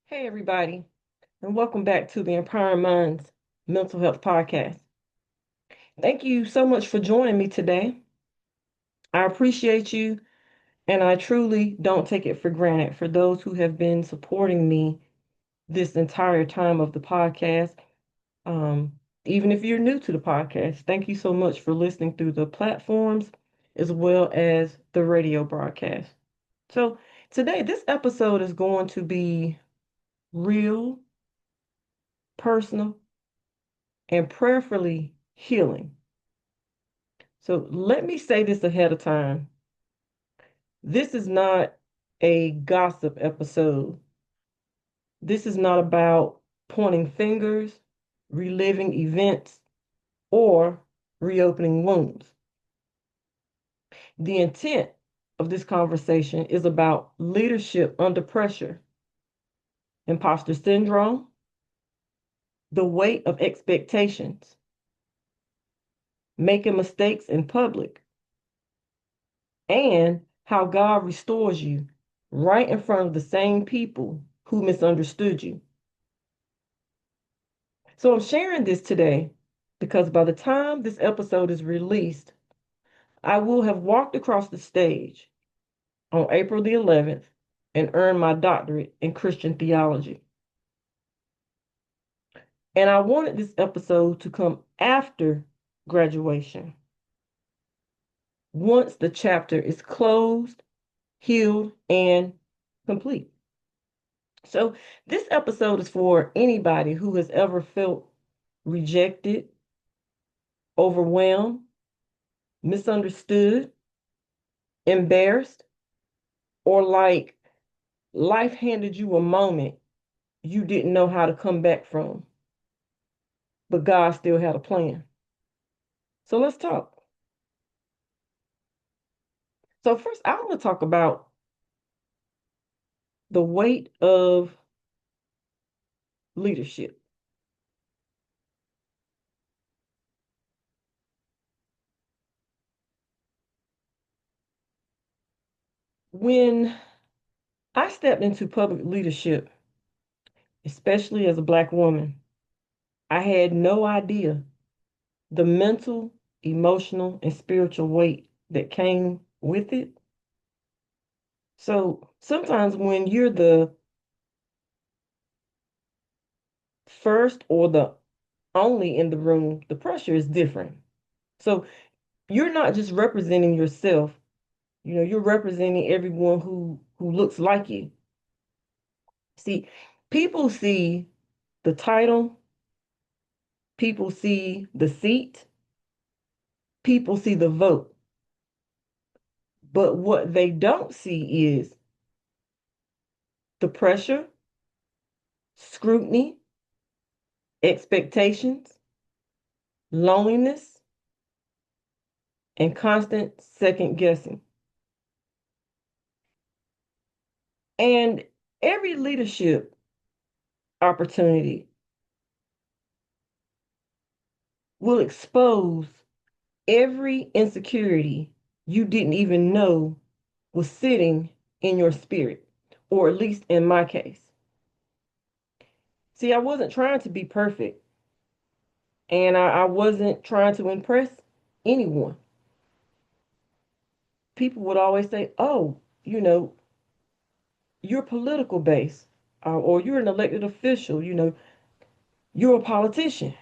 Hey, everybody, and welcome back to the Empowering Minds Mental Health Podcast. Thank you so much for joining me today. I appreciate you, and I truly don't take it for granted for those who have been supporting me this entire time of the podcast. Um, Even if you're new to the podcast, thank you so much for listening through the platforms as well as the radio broadcast. So, today, this episode is going to be real, personal, and prayerfully healing. So let me say this ahead of time. This is not a gossip episode. This is not about pointing fingers, reliving events, or reopening wounds. The intent of this conversation is about leadership under pressure, imposter syndrome, the weight of expectations, making mistakes in public, and how God restores you right in front of the same people who misunderstood you. So I'm sharing this today because by the time this episode is released, I will have walked across the stage on April the 11th and earned my doctorate in Christian theology. And I wanted this episode to come after graduation, once the chapter is closed, healed, and complete. So, this episode is for anybody who has ever felt rejected, overwhelmed, misunderstood, embarrassed, or like life handed you a moment you didn't know how to come back from, but God still had a plan. So, let's talk. So, first, I want to talk about the weight of leadership. When I stepped into public leadership, especially as a Black woman, I had no idea the mental, emotional, and spiritual weight that came with it. So sometimes when you're the first or the only in the room, the pressure is different. So you're not just representing yourself, you're representing everyone who looks like you. See, people see the title, people see the seat, people see the vote. But what they don't see is the pressure, scrutiny, expectations, loneliness, and constant second guessing. And every leadership opportunity will expose every insecurity you didn't even know was sitting in your spirit, or at least in my case. See, I wasn't trying to be perfect, and I wasn't trying to impress anyone. People would always say, oh, you're political based, or you're an elected official, you're a politician.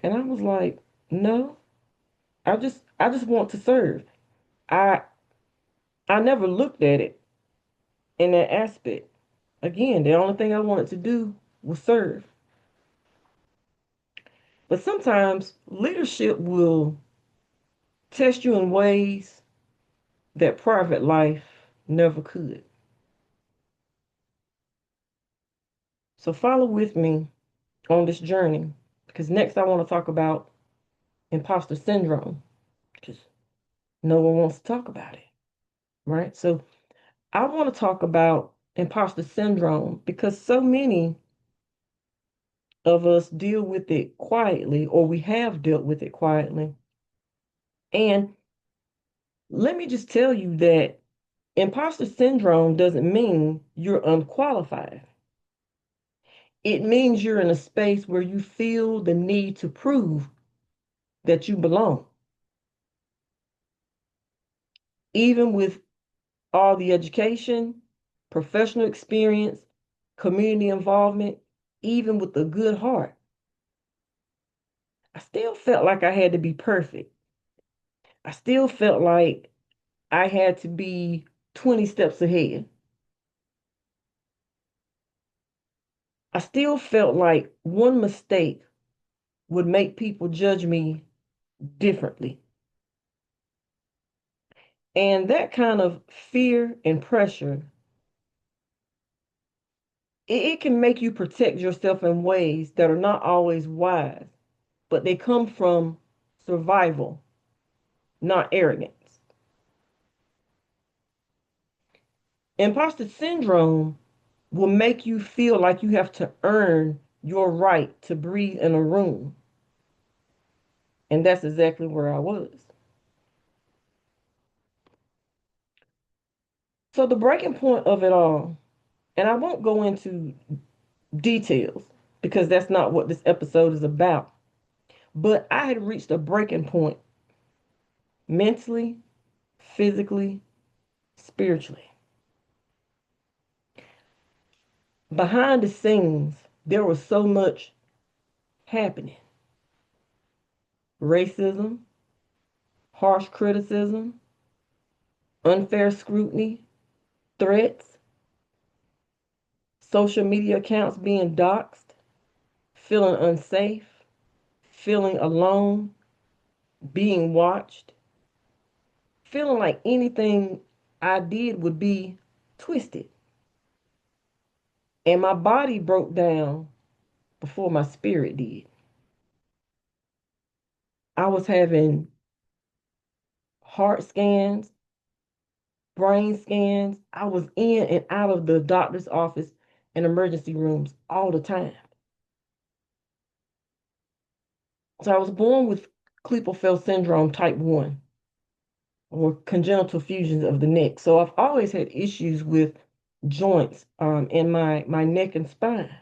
And I was like, no, I just want to serve. I I never looked at it in that aspect. Again, the only thing I wanted to do was serve. But sometimes leadership will test you in ways that private life never could. So follow with me on this journey because next I want to talk about imposter syndrome because no one wants to talk about it, right? So I want to talk about imposter syndrome because so many of us deal with it quietly, or we have dealt with it quietly. And let me just tell you that imposter syndrome doesn't mean you're unqualified. It means you're in a space where you feel the need to prove that you belong, even with all the education, professional experience, community involvement, even with a good heart. I still felt like I had to be perfect. I still felt like I had to be 20 steps ahead. I still felt like one mistake would make people judge me differently. And that kind of fear and pressure, it can make you protect yourself in ways that are not always wise, but they come from survival, not arrogance. Imposter syndrome will make you feel like you have to earn your right to breathe in a room. And that's exactly where I was. So, the breaking point of it all, and I won't go into details because that's not what this episode is about, but I had reached a breaking point mentally, physically, spiritually. Behind the scenes, there was so much happening: racism, harsh criticism, unfair scrutiny, threats, social media accounts being doxxed, feeling unsafe, feeling alone, being watched, feeling like anything I did would be twisted. And my body broke down before my spirit did. I was having heart scans, brain scans. I was in and out of the doctor's office and emergency rooms all the time. So I was born with Klippel-Feil syndrome type 1, or congenital fusions of the neck. So I've always had issues with joints in my neck and spine.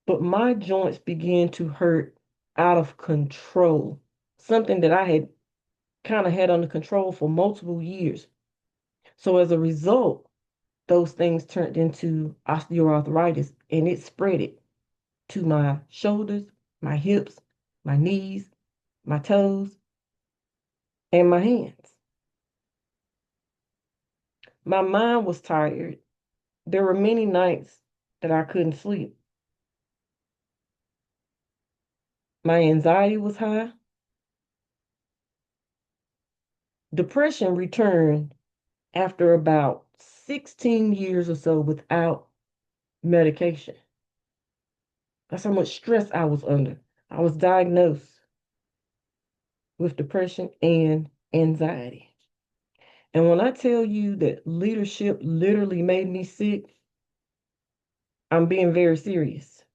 But my joints began to hurt out of control, something that I had kind of had under control for multiple years. So as a result, those things turned into osteoarthritis, and it spread it to my shoulders, my hips, my knees, my toes, and my hands. My mind was tired. There were many nights that I couldn't sleep. My anxiety was high. Depression returned after about 16 years or so without medication. That's how much stress I was under. I was diagnosed with depression and anxiety. And when I tell you that leadership literally made me sick, I'm being very serious.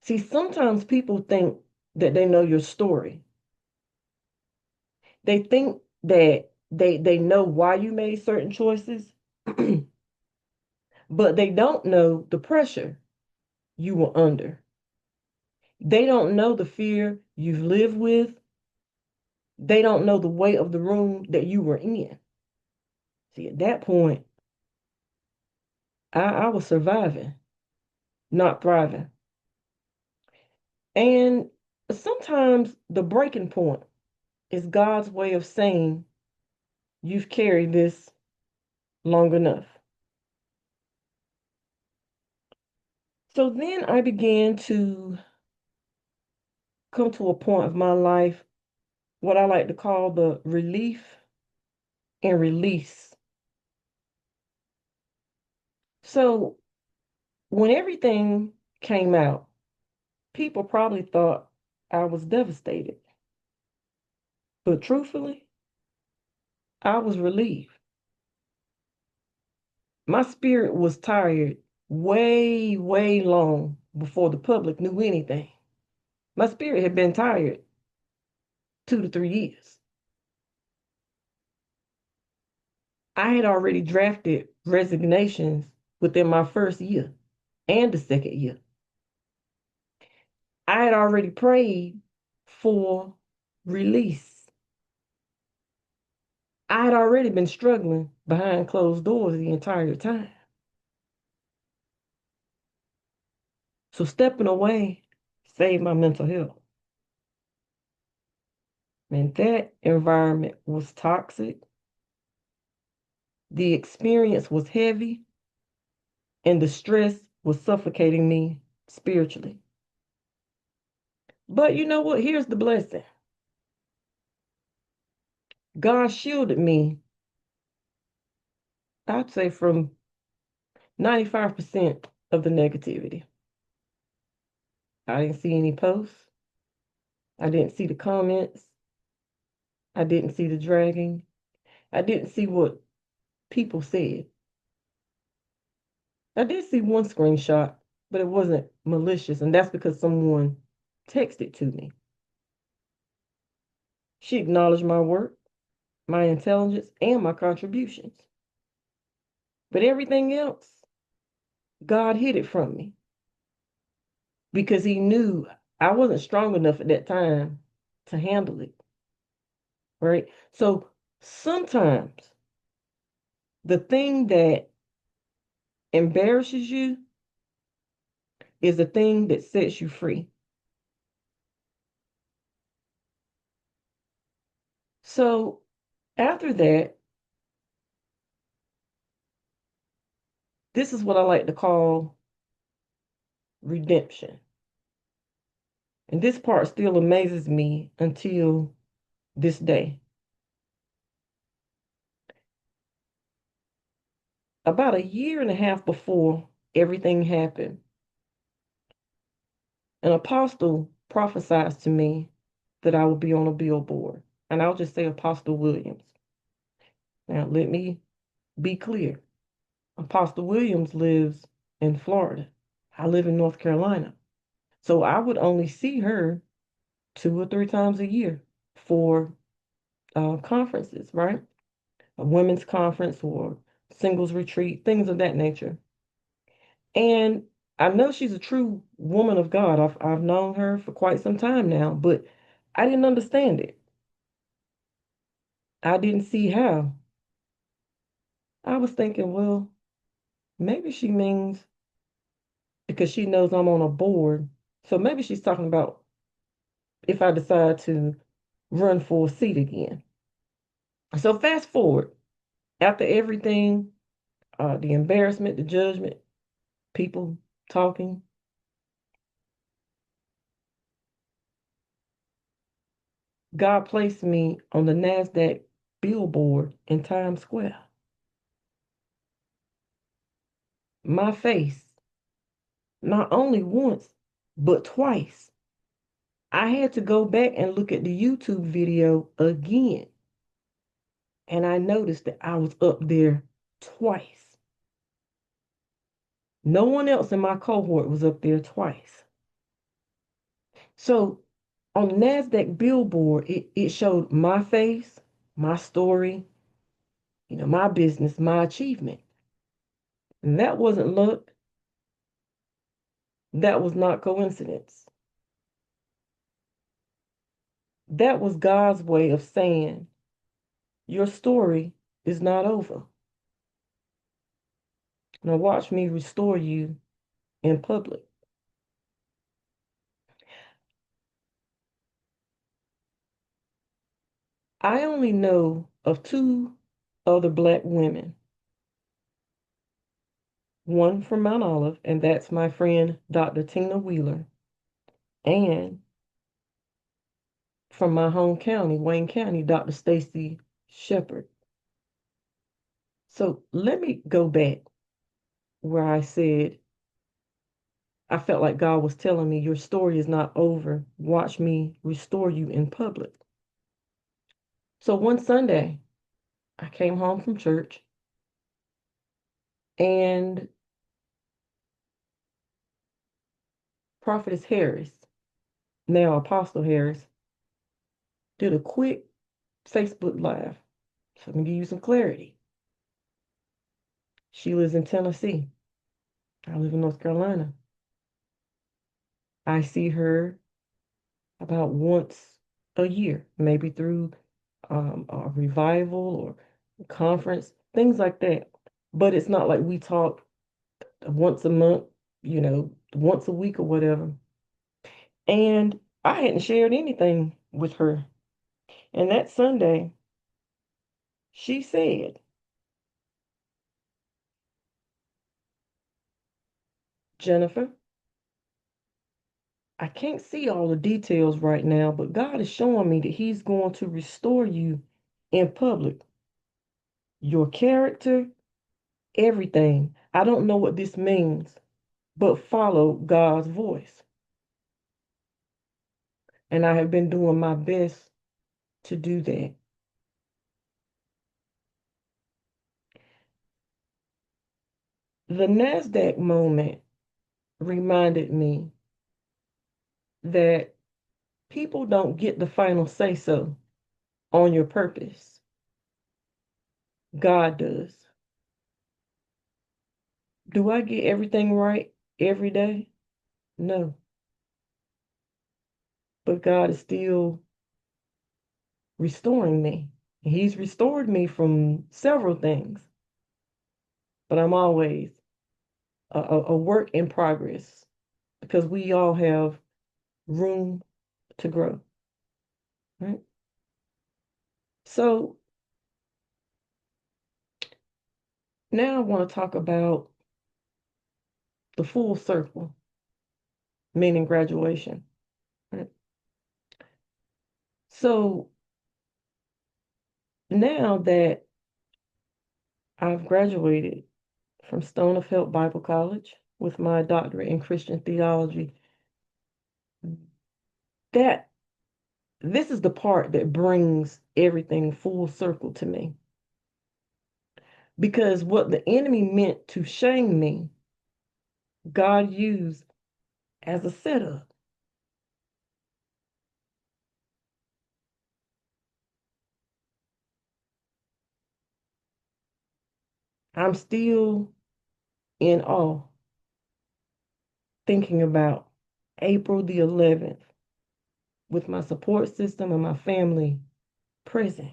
See, sometimes people think that they know your story. They think that they know why you made certain choices, but they don't know the pressure you were under. They don't know the fear you've lived with. They don't know the weight of the room that you were in. See, at that point, I was surviving, not thriving. And sometimes the breaking point is God's way of saying, you've carried this long enough. So then I began to come to a point of my life, what I like to call the relief and release. So when everything came out, people probably thought I was devastated. But truthfully, I was relieved. My spirit was tired way, way long before the public knew anything. My spirit had been tired 2 to 3 years. I had already drafted resignations within my first year. and the second year. I had already prayed for release. I had already been struggling behind closed doors the entire time. So stepping away saved my mental health. And that environment was toxic. The experience was heavy, and the stress was suffocating me spiritually. But you know what? Here's the blessing. God shielded me, I'd say, from 95% of the negativity. I didn't see any posts. I didn't see the comments. I didn't see the dragging. I didn't see what people said. I did see one screenshot, but it wasn't malicious, and that's because someone texted to me. She acknowledged my work, my intelligence, and my contributions. But everything else, God hid it from me because He knew I wasn't strong enough at that time to handle it. Right? So sometimes the thing that embarrasses you is the thing that sets you free. So after that, this is what I like to call redemption. And this part still amazes me until this day. About a year and a half before everything happened, an apostle prophesied to me that I would be on a billboard. And I'll just say Apostle Williams. Now, let me be clear. Apostle Williams lives in Florida. I live in North Carolina. So I would only see her 2 or 3 times a year for conferences, right? A women's conference or singles retreat, things of that nature. And I know she's a true woman of God. I've known her for quite some time now, but I didn't understand it. I didn't see how. I was thinking, well, maybe she means because she knows I'm on a board. So maybe she's talking about if I decide to run for a seat again. So fast forward, after everything, the embarrassment, the judgment, people talking, God placed me on the NASDAQ billboard in Times Square. My face, not only once, but twice. I had to go back and look at the YouTube video again. And I noticed that I was up there twice. No one else in my cohort was up there twice. So on the NASDAQ billboard, it showed my face, my story, my business, my achievement. And that wasn't luck. That was not coincidence. That was God's way of saying, your story is not over. Now watch me restore you in public. I only know of 2 other Black women, one from Mount Olive, and that's my friend Dr. Tina Wheeler, and from my home county, Wayne County, Dr. Stacy Shepherd. So let me go back where I said I felt like God was telling me your story is not over. Watch me restore you in public. So one Sunday, I came home from church and Prophetess Harris, now Apostle Harris, did a quick Facebook Live. So let me give you some clarity. She lives in Tennessee. I live in North Carolina. I see her about once a year, maybe through a revival or conference, things like that. But it's not like we talk once a month, once a week or whatever. And I hadn't shared anything with her. And that Sunday, she said, Jennifer, I can't see all the details right now, but God is showing me that He's going to restore you in public. Your character, everything. I don't know what this means, but follow God's voice. And I have been doing my best to do that. The NASDAQ moment reminded me that people don't get the final say so on your purpose. God does. Do I get everything right every day? No. But God is still restoring me. He's restored me from several things, but I'm always a work in progress because we all have room to grow, right? So now I want to talk about the full circle, meaning graduation, right? So now that I've graduated from Stone of Help Bible College with my doctorate in Christian Theology, that this is the part that brings everything full circle to me. Because what the enemy meant to shame me, God used as a setup. I'm still in awe thinking about April the 11th with my support system and my family present.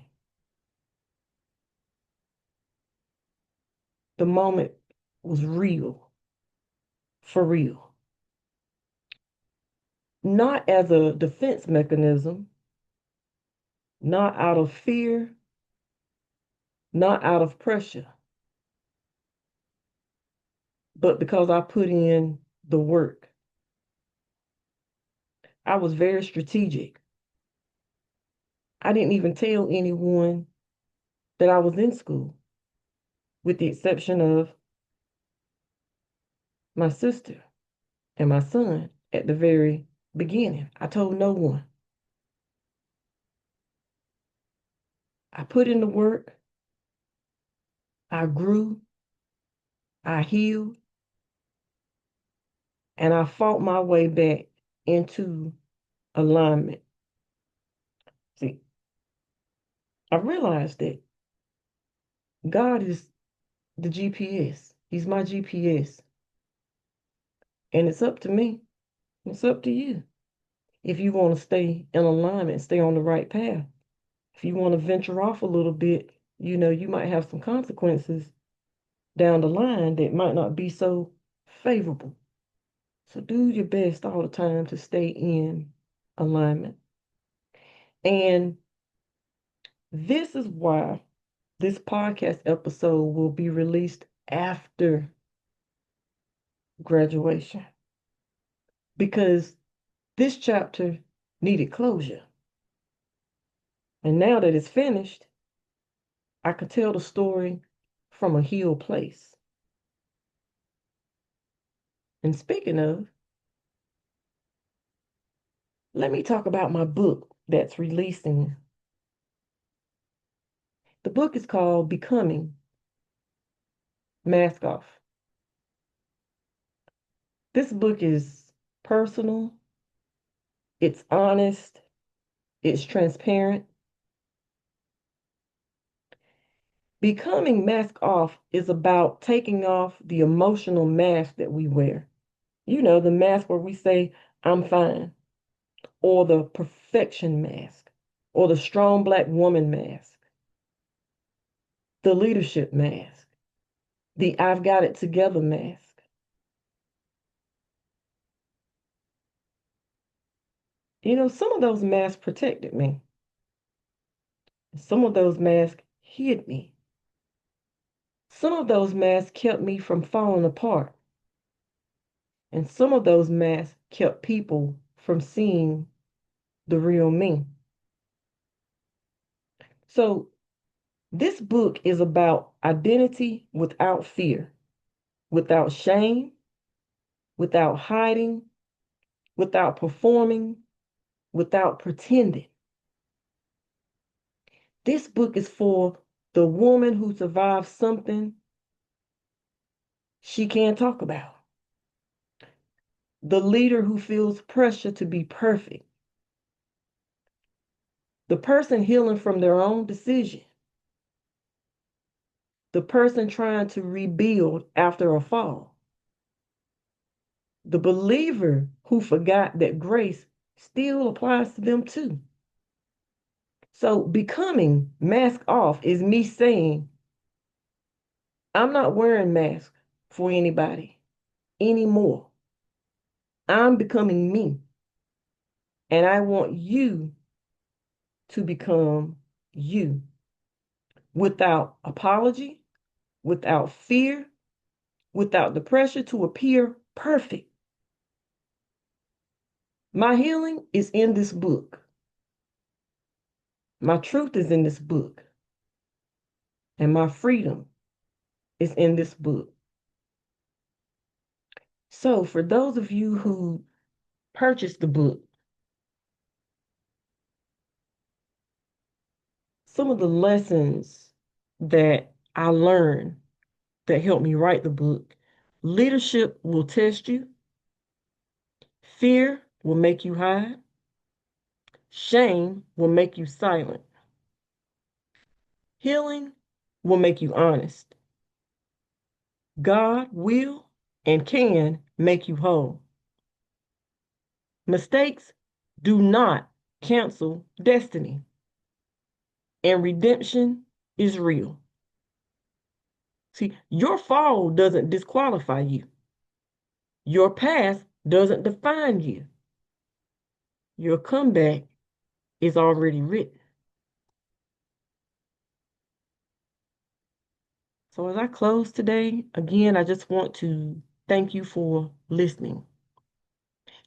The moment was real, for real. Not as a defense mechanism, not out of fear, not out of pressure, but because I put in the work. I was very strategic. I didn't even tell anyone that I was in school, with the exception of my sister and my son at the very beginning. I told no one. I put in the work, I grew, I healed, and I fought my way back into alignment. See, I realized that God is the GPS. He's my GPS. And it's up to me. It's up to you. If you want to stay in alignment, stay on the right path. If you want to venture off a little bit, you might have some consequences down the line that might not be so favorable. So do your best all the time to stay in alignment. And this is why this podcast episode will be released after graduation, because this chapter needed closure. And now that it's finished, I could tell the story from a healed place. And speaking of, let me talk about my book that's releasing. The book is called Becoming, Mask Off. This book is personal, it's honest, it's transparent, Becoming mask off is about taking off the emotional mask that we wear. You know, the mask where we say, I'm fine, or the perfection mask, or the strong black woman mask, the leadership mask, the I've got it together mask. You know, some of those masks protected me. Some of those masks hid me. Some of those masks kept me from falling apart. And some of those masks kept people from seeing the real me. So, this book is about identity without fear, without shame, without hiding, without performing, without pretending. This book is for the woman who survived something she can't talk about, the leader who feels pressure to be perfect, the person healing from their own decision, the person trying to rebuild after a fall, the believer who forgot that grace still applies to them too. So becoming mask off is me saying, I'm not wearing masks for anybody anymore. I'm becoming me. And I want you to become you without apology, without fear, without the pressure to appear perfect. My healing is in this book. My truth is in this book. And my freedom is in this book. So, for those of you who purchased the book, some of the lessons that I learned that helped me write the book: leadership will test you, fear will make you hide, shame will make you silent, healing will make you honest, God will and can make you whole. Mistakes do not cancel destiny, and redemption is real. See, your fall doesn't disqualify you. Your past doesn't define you. Your comeback is already written. So as I close today, again, I just want to thank you for listening.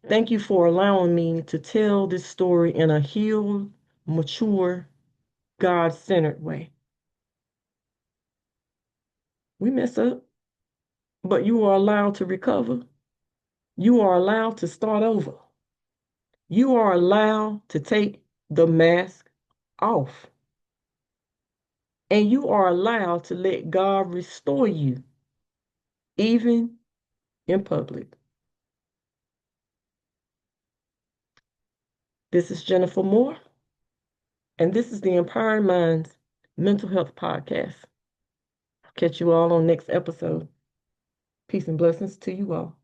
Thank you for allowing me to tell this story in a healed, mature, God-centered way. We mess up, but you are allowed to recover. You are allowed to start over. You are allowed to take the mask off. And you are allowed to let God restore you, even in public. This is Jennifer Moore, and this is the Empowering Minds Mental Health Podcast. I'll catch you all on next episode. Peace and blessings to you all.